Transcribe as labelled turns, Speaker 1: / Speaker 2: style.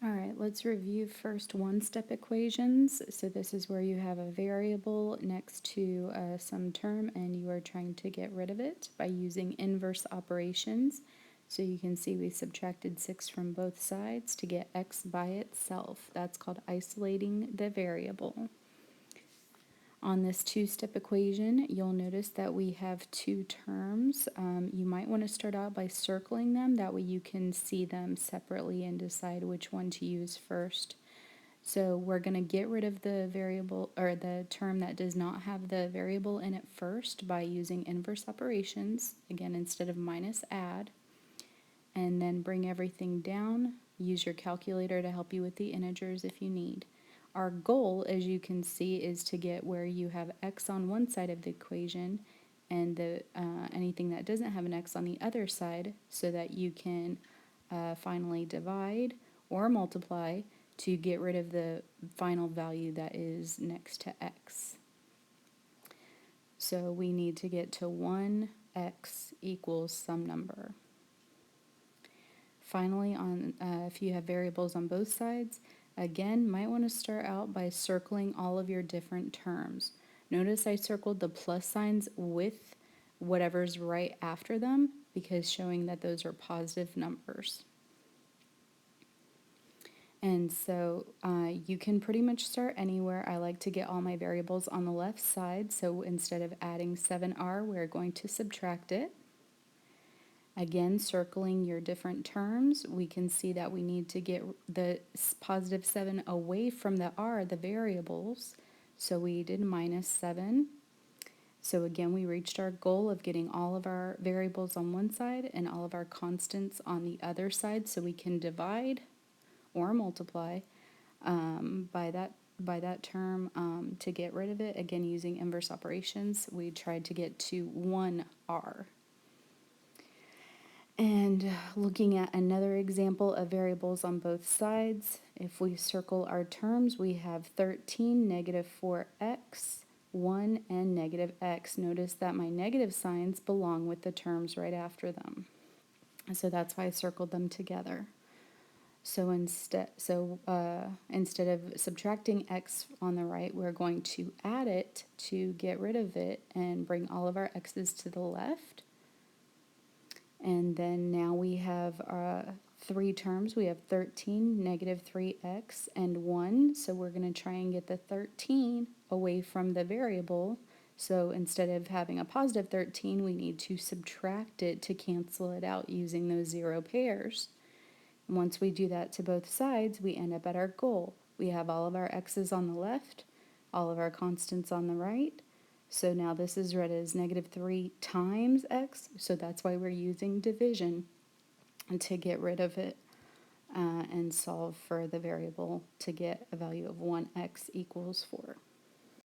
Speaker 1: All right, let's review first one-step equations. So this is where you have a variable next to some term and you are trying to get rid of it by using inverse operations. So you can see we subtracted 6 from both sides to get x by itself. That's called isolating the variable. On this two-step equation, you'll notice that we have two terms. You might want to start out by circling them. That way you can see them separately and decide which one to use first. So we're going to get rid of the variable or the term that does not have the variable in it first by using inverse operations. Again, instead of minus, add. And then bring everything down. Use your calculator to help you with the integers if you need. Our goal, as you can see, is to get where you have x on one side of the equation and anything that doesn't have an x on the other side, so that you can finally divide or multiply to get rid of the final value that is next to x. So we need to get to 1x equals some number. Finally, if you have variables on both sides, again, might want to start out by circling all of your different terms. Notice I circled the plus signs with whatever's right after them, because showing that those are positive numbers. And so you can pretty much start anywhere. I like to get all my variables on the left side, so instead of adding 7r, we're going to subtract it. Again, circling your different terms, we can see that we need to get the positive 7 away from the r, the variables. So we did minus 7. So again, we reached our goal of getting all of our variables on one side and all of our constants on the other side, so we can divide or multiply by that term to get rid of it. Again, using inverse operations, we tried to get to 1r. And looking at another example of variables on both sides, if we circle our terms, we have 13, negative 4x, 1, and negative x. Notice that my negative signs belong with the terms right after them. So that's why I circled them together. So instead of subtracting x on the right, we're going to add it to get rid of it and bring all of our x's to the left. And then now we have three terms. We have 13, negative 3x, and 1. So we're going to try and get the 13 away from the variable. So instead of having a positive 13, we need to subtract it to cancel it out using those zero pairs. And once we do that to both sides, we end up at our goal. We have all of our x's on the left, all of our constants on the right. So now this is read as negative 3 times x, so that's why we're using division to get rid of it and solve for the variable to get a value of 1x equals 4.